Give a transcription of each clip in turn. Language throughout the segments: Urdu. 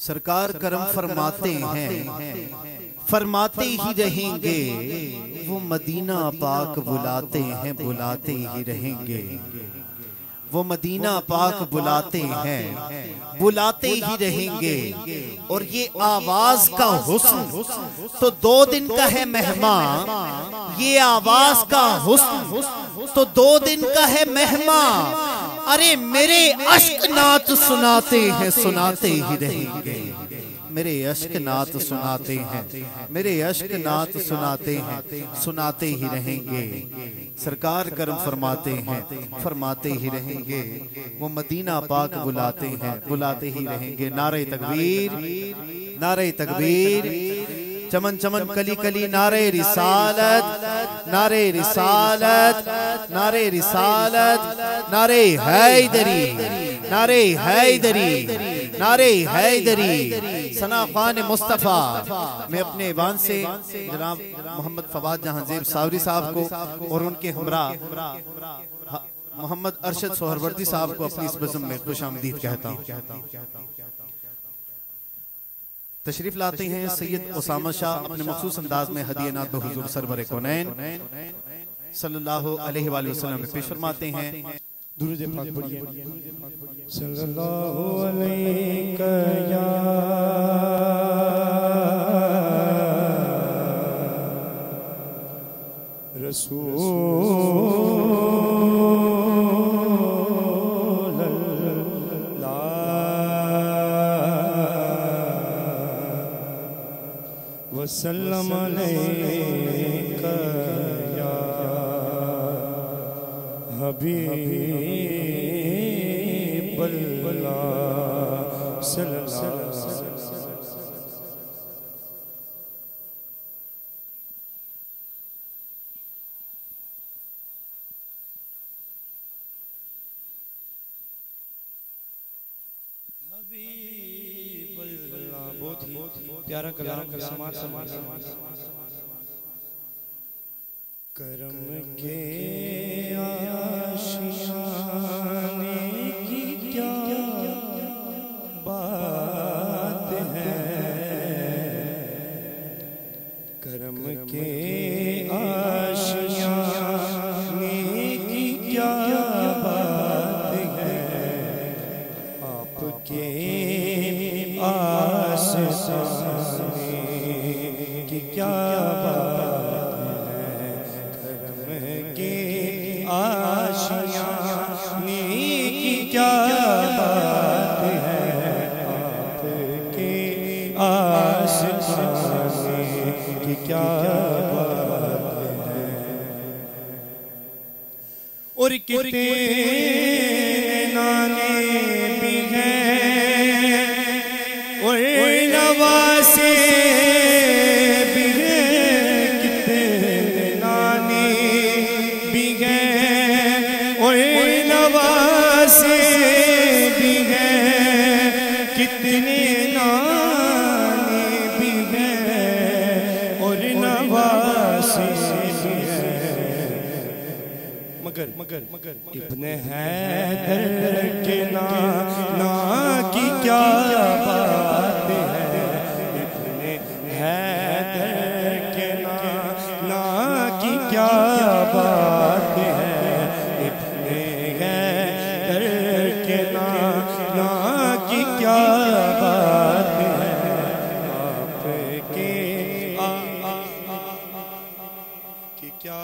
سرکار کرم فرماتے ہیں، فرماتے ہی رہیں گے، وہ مدینہ پاک بلاتے ہیں، بلاتے ہی رہیں گے، وہ مدینہ پاک بلاتے ہیں، بلاتے ہی رہیں گے۔ اور یہ آواز کا حسن تو 2 دن کا ہے مہمان، یہ آواز کا حسن تو 2 دن کا ہے مہمان۔ ارے میرے عشق نعت سناتے ہیں، سناتے ہی رہیں گے، میرے عشق نعت سناتے ہیں، میرے عشق نعت سناتے ہیں، سناتے ہی رہیں گے۔ سرکار کرم فرماتے ہیں، فرماتے ہی رہیں گے، وہ مدینہ پاک بلاتے ہیں، بلاتے ہی رہیں گے۔ نعرہ تکبیر، نعرہ تکبیر، چمن چمن کلی کلی، نعرہ رسالت، نعرہ رسالت، نعرہ رسالت، نعرہ حیدری، نعرہ حیدری، نعرہ حیدری۔ ثنا خوان مصطفیٰ، میں اپنے ایوان سے جناب محمد فواد جہاں زیب ساوری صاحب کو اور ان کے ہمراہ محمد ارشد سہروردی صاحب کو اپنی اس بزم میں خوش آمدید کہتا ہوں۔ تشریف لاتے ہیں سید اسامہ شاہ، اپنے مخصوص انداز میں ہدیہ نعت بحضور سرور کونین صلی اللہ علیہ وآلہ وسلم میں پیش فرماتے ہیں۔ درود پاک پڑھیے۔ صلی اللہ علیہ یا رسول اللہ وسلم علیہ یا حبیب اللہ صلی اللہ علیہ وسلم۔ حبیب اللہ، بہت ہی پیارا کلام، سماعت کرم کے آشیانے کی کیا بات ہے، کرم کے آشیانے کی کیا بات ہے، آپ کے آسانے کی کیا بات ہے، کرم کے آشیانے کی کیا بات ہے، آپ کے آسانے کی کیا بات ہے۔ اور کتنے نانے بھی ہیں اور نواسے بھی ہیں، کتنے نانے بھی ہیں اور نواسے بھی ہیں، کتنے نانے بھی ہیں اور نواسے بھی ہیں، مگر ابن حیدر کے نا کی کیا بات ہے، ابن حیدر کے نا کی کیا بات ہے، ابن حیدر کے نا کی کیا بات ہے، آپ کے کی کیا۔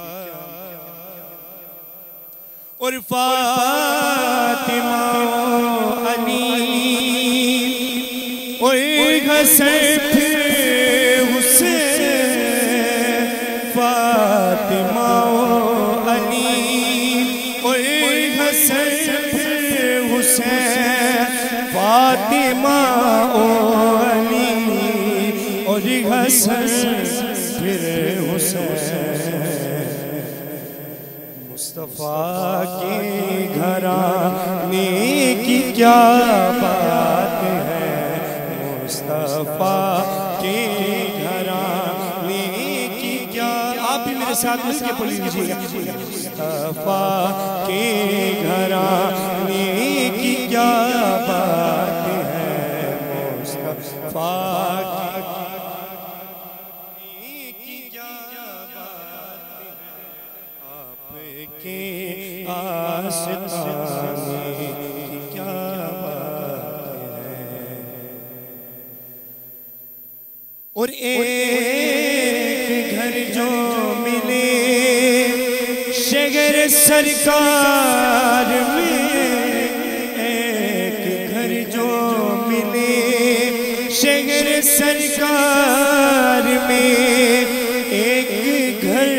اور فاطمہ علی اور حسن پھر حسین، فاطمہ علی اور حسن پھر حسین، فاطمہ علی اور حسن پھر حسین، مصطفیٰ کے گھرانے کی کیا بات ہے، مصطفیٰ کے گھرانے کی کیا، آپ بھی میرے ساتھ مل کے پڑھ لیجیے گا، مصطفیٰ کے گھرانے کی کیا بات ہے، مصطفیٰ کی کیا بات ہے آپ کے آستانے کی کیا بات ہے اور ایک گھر جو ملے شہر سرکار میں ایک گھر جو ملے شہر سرکار میں ایک گھر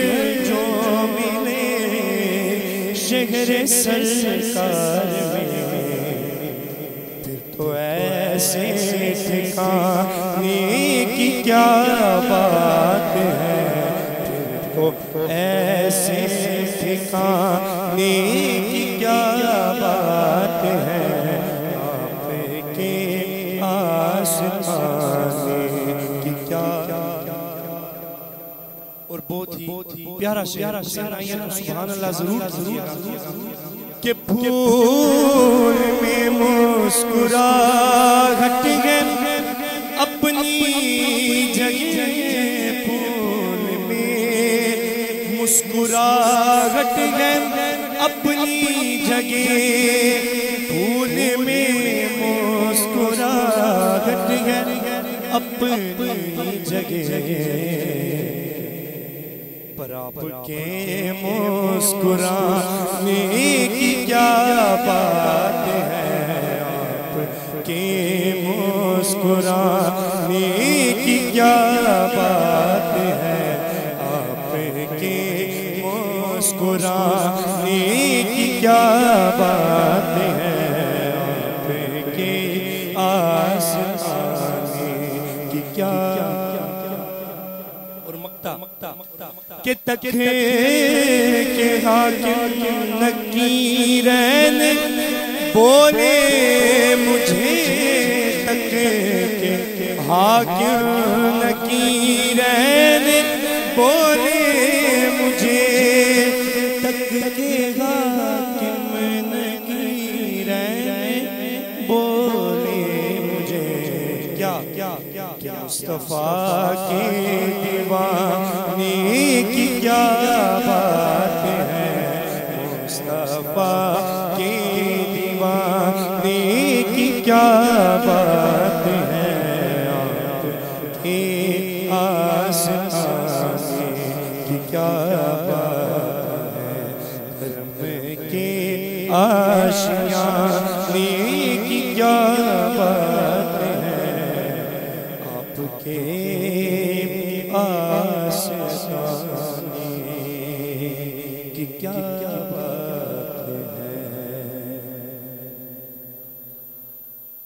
جو ملے شہر سرکار میں پھر تو ایسے ٹھکانے کی کیا بات ہے پھر تو ایسے ٹھکانے کی کیا بات ہے آپ کے آستانے کی کیا اور بہت ہی پیارا شعر آئیے تو سبحان اللہ ضرور کہ پھول میں مسکراہٹ ہے اپنی جگہ پھول میں مسکراہٹ ہے اپنی جگہ پھول میں مسکراہٹ ہے اپنی جگہ پر آپ کے مسکرانے کی کیا بات ہے آپ کے مسکرانے کی کیا بات ہے آپ کے مسکرانے کی کیا بات ہے آپ کے آستانے کی کیا کہ تکھے کے حاکم نکیرین بولے مجھے تکھے کے حاکم نکیرین بولے مجھے تکھے کے حاکم نکیرین بولے مجھے کیا مصطفیٰ کے دیوانے کی کیا بات ہے مصطفیٰ کے دیوانے کی کیا بات ہے آپ کے آستانے کی کیا بات ہے کرم کے آشیانے کی کیا بات ہے کے آستانے کی کیا